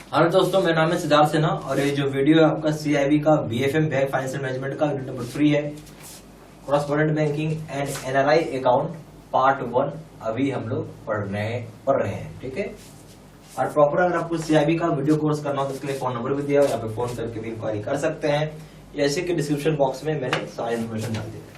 Hello दोस्तों, मेरा नाम है सिद्धार्थ सिन्हा और ये जो वीडियो है आपका सीआईबी का बीएफएम बैंक फाइनेंशियल मैनेजमेंट का यूनिट नंबर 3 है, correspondent banking and NRI account part 1 अभी हम लोग पढ़ रहे हैं। ठीक है। और प्रॉपर अगर आपको सीआईबी का वीडियो कोर्स करना हो तो उसके लिए फोन नंबर भी दिया है, यहाँ पे फोन करके भी इंक्वायरी कर सकते हैं। ऐसे के डिस्क्रिप्शन बॉक्स में मैंने सारी इन्फॉर्मेशन डाल दी है।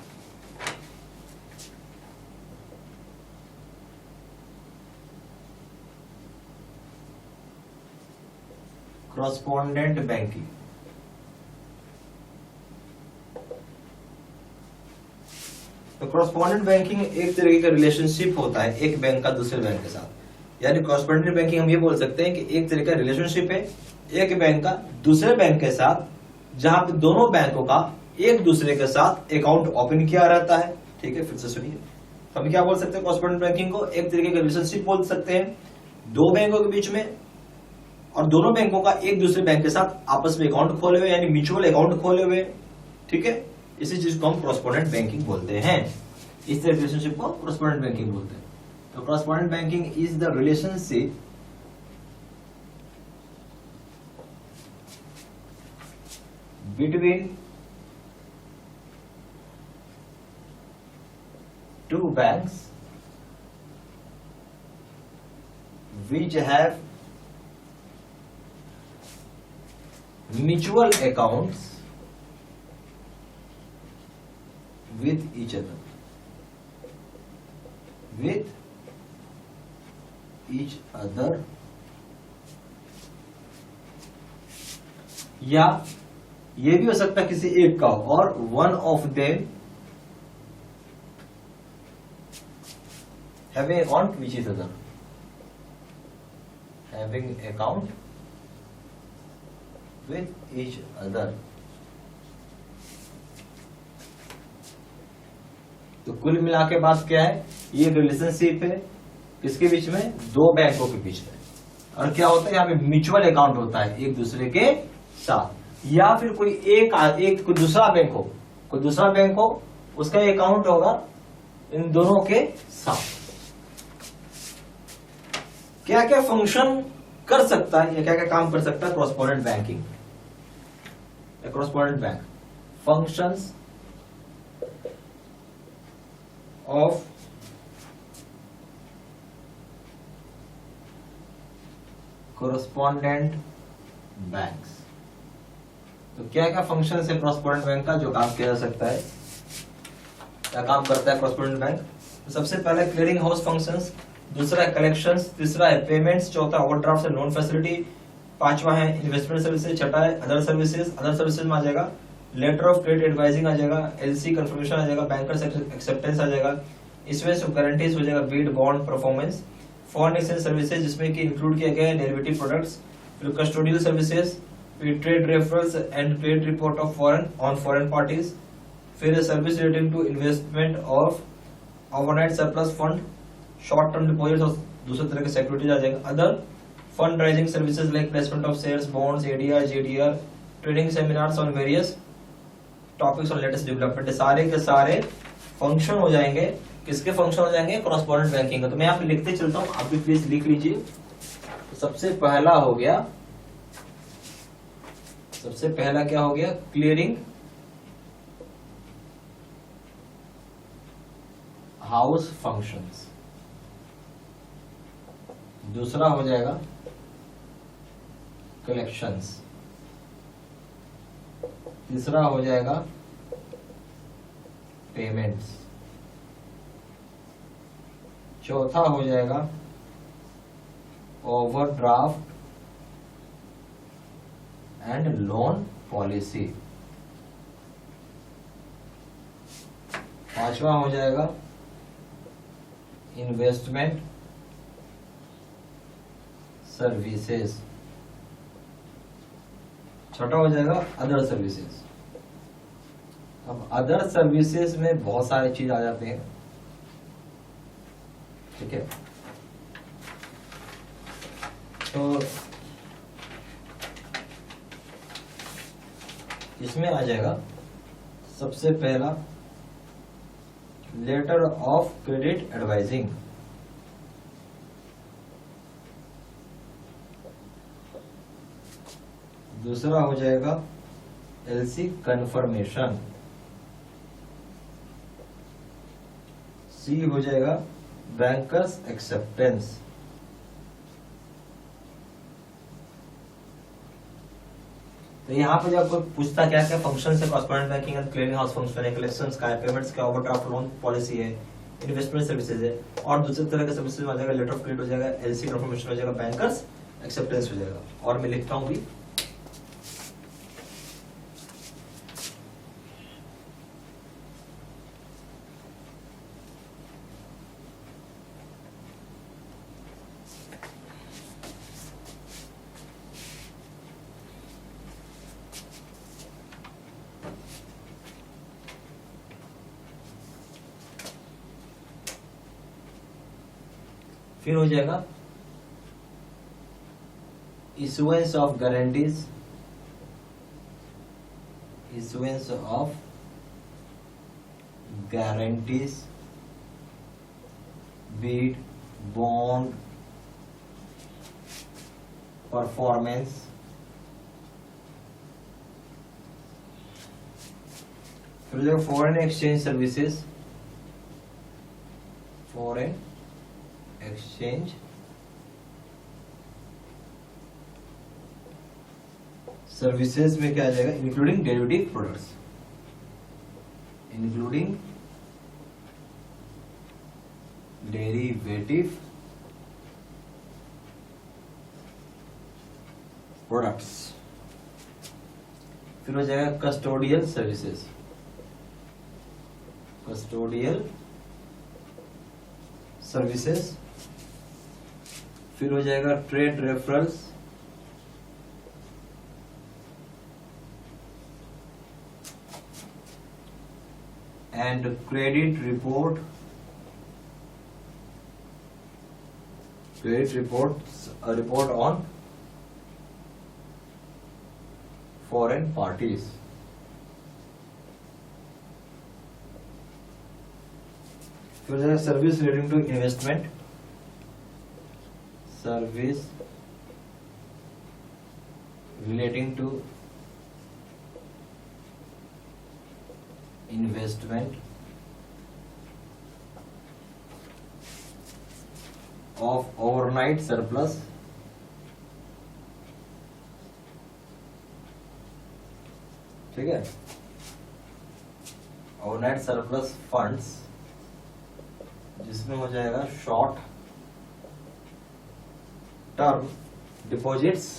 कॉरेस्पॉन्डेंट बैंकिंग तो कॉरेस्पॉन्डेंट बैंकिंग एक तरीके का रिलेशनशिप होता है एक बैंक का दूसरे बैंक के साथ। यानी कॉरेस्पॉन्डेंट बैंकिंग हम ये बोल सकते हैं कि एक तरीके का रिलेशनशिप है एक बैंक का दूसरे बैंक के साथ, जहां पे दोनों बैंकों का एक दूसरे के साथ अकाउंट ओपन किया रहता है। ठीक है, फिर से सुनिए। तो हम क्या बोल सकते हैं, कॉरेस्पॉन्डेंट बैंकिंग को एक तरीके का रिलेशनशिप बोल सकते हैं दो बैंकों के बीच में, और दोनों बैंकों का एक दूसरे बैंक के साथ आपस में अकाउंट खोले हुए, यानी म्यूचुअल अकाउंट खोले हुए। ठीक है, इसी चीज को हम कॉरेस्पॉन्डेंट बैंकिंग बोलते हैं। इस तरह रिलेशनशिप को कॉरेस्पॉन्डेंट बैंकिंग बोलते हैं। तो correspondent banking is the relationship between two banks which have mutual accounts with each other या ये भी हो सकता है किसी एक का हो, और one of them having account with each other, having account with each other। तो कुल मिला के बात क्या है, ये रिलेशनशिप है किसके बीच में, दो बैंकों के बीच में। और क्या होता है, यहाँ पे म्यूचुअल अकाउंट होता है एक दूसरे के साथ, या फिर कोई कोई दूसरा बैंक हो उसका अकाउंट होगा इन दोनों के साथ। क्या क्या फंक्शन कर सकता है या क्या क्या काम कर सकता है correspondent banking, correspondent bank functions of correspondent banks. तो क्या क्या फंक्शंस है कॉरेस्पॉन्डेंट बैंक का जो काम किया जा सकता है, क्या काम करता है कॉरेस्पॉन्डेंट बैंक। तो सबसे पहले क्लियरिंग हाउस फंक्शंस, दूसरा है कलेक्शंस, तीसरा है पेमेंट्स, चौथा ओवरड्राफ्ट एंड लोन फैसिलिटी, पांचवा है इन्वेस्टमेंट सर्विसेज, छठा है अदर सर्विसेज में आ जाएगा लेटर ऑफ क्रेडिट एडवाइजिंग आ जाएगा, एलसी कंफर्मेशन आ जाएगा, बैंकर्स एक्सेप्टेंस आ जाएगा, इसमें गारंटीज हो जाएगा, bid bond performance, foreign exchange services जिसमें कि इंक्लूड किया गया है डेरिवेटिव प्रोडक्ट्स, फिर कस्टोडियल सर्विसेज, फिर trade referrals and credit report of foreign parties, फिर service relating to investment of overnight surplus fund, short term deposit और दूसरे तरह के सिक्योरिटीज आ जाएगा, other fund raising services like placement of shares, bonds, ADR, GDR, trading seminars on various topics on latest development. सारे के सारे function हो जाएंगे, किसके फंक्शन हो जाएंगे, कॉरेस्पॉन्डेंट बैंकिंग का। तो मैं यहाँ पे लिखते चलता हूँ, आप भी प्लीज लिख लीजिए। तो सबसे पहला क्या हो गया, क्लियरिंग हाउस फंक्शंस। दूसरा हो जाएगा कलेक्शंस, तीसरा हो जाएगा पेमेंट्स, चौथा हो जाएगा ओवरड्राफ्ट एंड लोन पॉलिसी, पांचवा हो जाएगा इन्वेस्टमेंट सर्विसेज, छठा हो जाएगा अदर सर्विसेज। अब अदर सर्विसेज में बहुत सारी चीज आ जाते हैं। ठीक है, तो इसमें आ जाएगा सबसे पहला लेटर ऑफ क्रेडिट दूसरा हो जाएगा एलसी कंफर्मेशन, सी हो जाएगा बैंकर्स एक्सेप्टेंस, तो यहाँ पे जब आपको पूछता क्या क्या फंक्शन है correspondent banking and clearing house function है, कलेक्शंस का है, पेमेंट्स का, ओवरड्राफ्ट लोन पॉलिसी है, इन्वेस्टमेंट सर्विसेज है, और दूसरे तरह के सर्विसेज में आ जाएगा लेटर ऑफ क्रेडिट हो जाएगा, एलसी कंफर्मेशन हो जाएगा, बैंकर्स एक्सेप्टेंस हो जाएगा। और मैं लिखता हूँ भी फिर हो जाएगा issuance of guarantees, issuance of guarantees, bid, bond, performance, फिर जो foreign exchange services, foreign exchange services में क्या आ जाएगा, including derivative products, including derivative products. फिर हो जाएगा कस्टोडियल सर्विसेज, कस्टोडियल सर्विसेज। फिर हो जाएगा trade referrals, and credit report, credit reports, a report on foreign parties। फिर service relating to investment, service relating to investment of overnight surplus, ठीक है, overnight surplus funds, जिसमें हो जाएगा short term deposits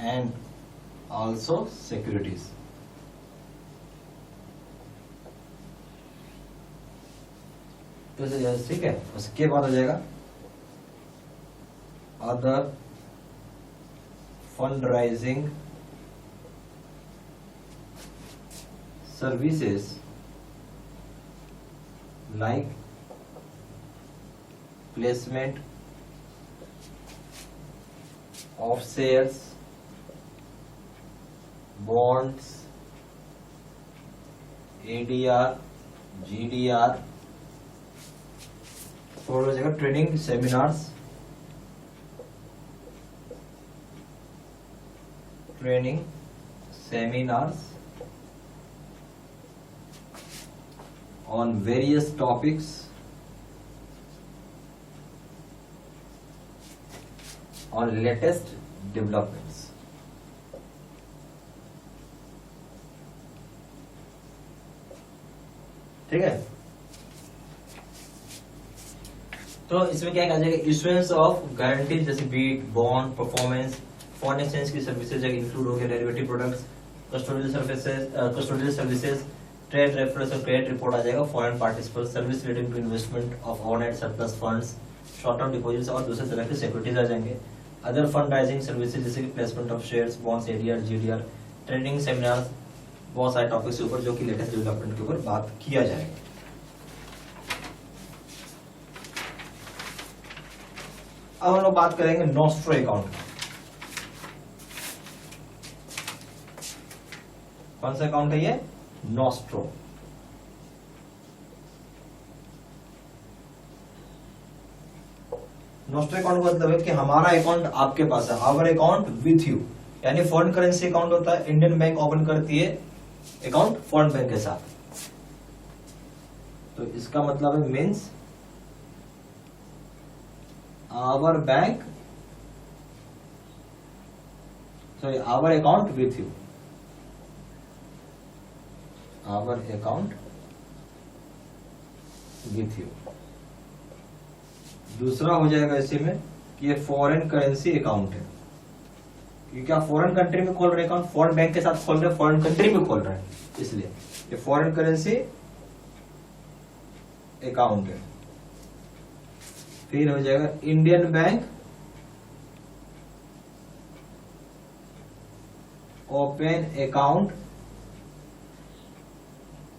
and also securities। तो ठीक है, उसके बाद हो जाएगा other fund raising services like placement of shares, bonds, ADR, GDR. और हो जाएगा training seminars, training seminars on various topics, on latest developments. ठीक है, तो इसमें क्या आ जाएगा, इश्यूएंस ऑफ गारंटी जैसे bid, bond, performance, foreign exchange की सर्विसेज इंक्लूड हो गया, derivative products, custodial services, trade reference और क्रेडिट रिपोर्ट आ जाएगा, foreign participle service relating to investment of overnight surplus funds, short term deposits और दूसरे तरह के सिक्योरिटीज आ जाएंगे। अदर फंड राइजिंग सर्विसेज जैसे कि placement of shares, bonds, ADR, GDR, training seminar, बहुत सारे टॉपिक्स के ऊपर जो कि लेटेस्ट डेवलपमेंट के ऊपर बात किया जाएगा। अब हम लोग बात करेंगे नॉस्ट्रो अकाउंट। कौन सा अकाउंट है ये? नॉस्ट्रो। नॉस्ट्रो अकाउंट का मतलब है कि हमारा अकाउंट आपके पास है, आवर अकाउंट विथ यू, यानी फॉरेन करेंसी अकाउंट होता है, इंडियन बैंक ओपन करती है अकाउंट फॉरेन बैंक के साथ। तो इसका मतलब है means our bank, sorry our account with you, our account with you. दूसरा हो जाएगा इसी में कि ये फॉरेन करेंसी अकाउंट है, क्योंकि आप फॉरेन कंट्री में खोल रहे हैं अकाउंट, फॉरेन बैंक के साथ खोल रहे हैं, फॉरेन कंट्री में खोल रहे हैं, इसलिए ये फॉरेन करेंसी अकाउंट है। फिर हो जाएगा Indian bank open account,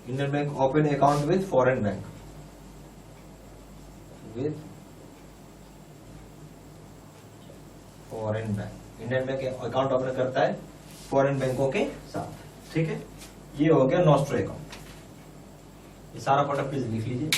Indian bank open account with foreign bank, with foreign bank. Indian bank account open करता है फॉरेन बैंकों के साथ, ठीक है। ये हो गया नॉस्ट्रो अकाउंट। ये सारा पॉइंट प्लीज लिख लीजिए।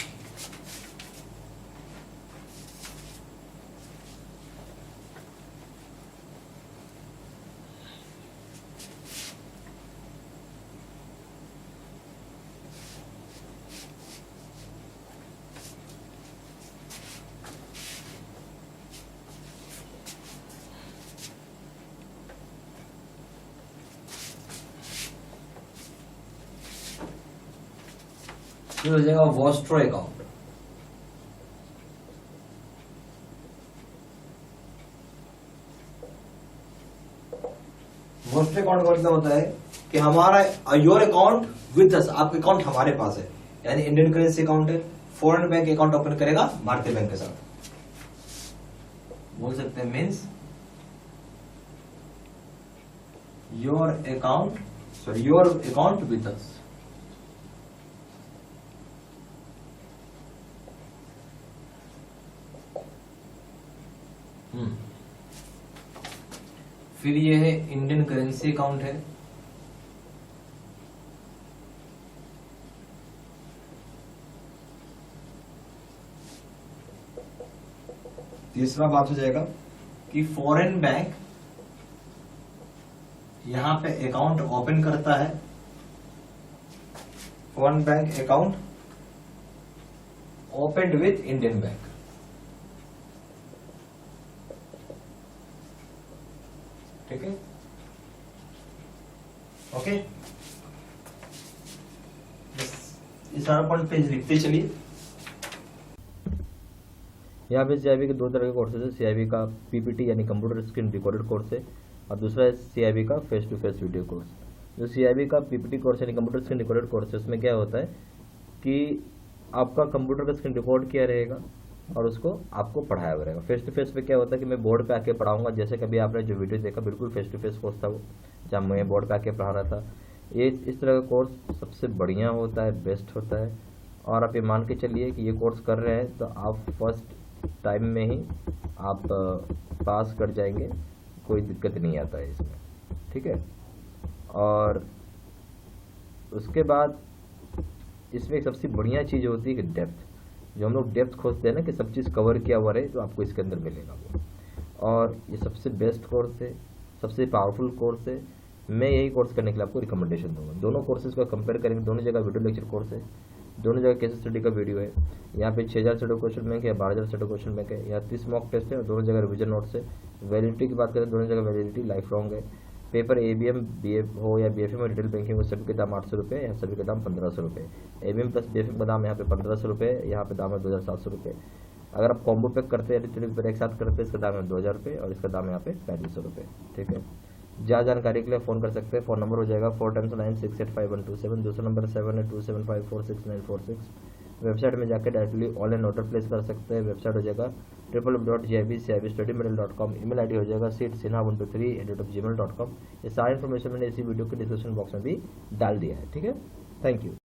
फिर हो जाएगा वॉस्ट्रो अकाउंट। वॉस्ट्रो अकाउंट का मतलब होता है कि हमारा योर अकाउंट विद अस, आपका अकाउंट हमारे पास है, यानी इंडियन करेंसी अकाउंट है, फॉरेन बैंक अकाउंट ओपन करेगा भारतीय बैंक के साथ, बोल सकते हैं means your account, sorry your account with us. फिर ये है इंडियन करेंसी अकाउंट है, तीसरा बात हो जाएगा कि फॉरेन बैंक यहां पे अकाउंट ओपन करता है, foreign bank account opened with Indian bank, ठीक है, ओके। इस सारा पॉइंट पेज लिखते चलिए। यहाँ पे सीआईबी के दो तरह के कोर्सेज है, सीआईबी का पीपीटी यानी कंप्यूटर स्क्रीन रिकॉर्डेड कोर्स है, और दूसरा है सीआईबी का face to face video course. जो सीआईबी का पीपीटी कोर्स यानी कंप्यूटर स्क्रीन रिकॉर्डेड कोर्स है, उसमें क्या होता है कि आपका कंप्यूटर का स्क्रीन रिकॉर्ड किया रहेगा और उसको आपको पढ़ाया हुआ रहेगा। फेस टू फेस पे क्या होता है कि मैं बोर्ड पे आके पढ़ाऊंगा, जैसे कभी आपने जो वीडियो देखा बिल्कुल फेस टू फेस कोर्स था वो, जहाँ मैं बोर्ड पे आके पढ़ा रहा था। ये इस तरह का कोर्स सबसे बढ़िया होता है, बेस्ट होता है, और आप ये मान के चलिए कि ये कोर्स कर रहे हैं तो आप फर्स्ट टाइम में ही आप पास कर जाएंगे, कोई दिक्कत नहीं आता है इसमें, ठीक है। और उसके बाद इसमें एक सबसे बढ़िया चीज़ होती है कि डेप्थ, जो हम लोग डेप्थ खोजते हैं ना कि सब चीज़ कवर किया हुआ रहे, तो आपको इसके अंदर मिलेगा वो। और ये सबसे बेस्ट कोर्स है, सबसे पावरफुल कोर्स है। मैं यही कोर्स करने के लिए आपको रिकमेंडेशन दूंगा। दोनों कोर्सेज को कंपेयर करेंगे, दोनों जगह वीडियो लेक्चर कोर्स है, दोनों जगह केस स्टडी का वीडियो है। यहाँ पे 6000 सेट क्वेश्चन बैंक है, 12000 सेट क्वेश्चन बैंक है, यहाँ 30 मॉक टेस्ट है और दोनों जगह रिविजन नोट्स है। वैलिडिटी की बात करें, दोनों जगह वैलिडिटी लाइफ लॉन्ग है। पेपर एबीएम बीए हो या बीएफए में रिटेल बैंकिंग हो, सभी के दाम 800 रुपये, यहाँ सभी के दाम 1500 रुपये। एबीएम प्लस बीएफए का दाम यहाँ पे 1500 रुपये, यहाँ पे दाम है 2700 रुपये। अगर आप कॉम्बो पैक करते हैं, रिटेल पेपर एक साथ करते हैं, इसका दाम है 2000 रुपये और इसका दाम यहाँ पे 3500 रुपये, ठीक है। ज़्यादा जानकारी के लिए फ़ोन कर सकते हैं। फ़ोन नंबर हो जाएगा 4x9685127, दूसरा नंबर 7827546946। वेबसाइट में जाकर डायरेक्टली ऑनलाइन ऑर्डर प्लेस कर सकते हैं। वेबसाइट हो जाएगा www.gibstudymaterial.com। ईमेल आईडी हो जाएगा seedsinha123@gmail.com। ये सारी इन्फॉर्मेशन मैंने इसी वीडियो के डिस्क्रिप्शन बॉक्स में भी डाल दिया है, ठीक है। Thank you.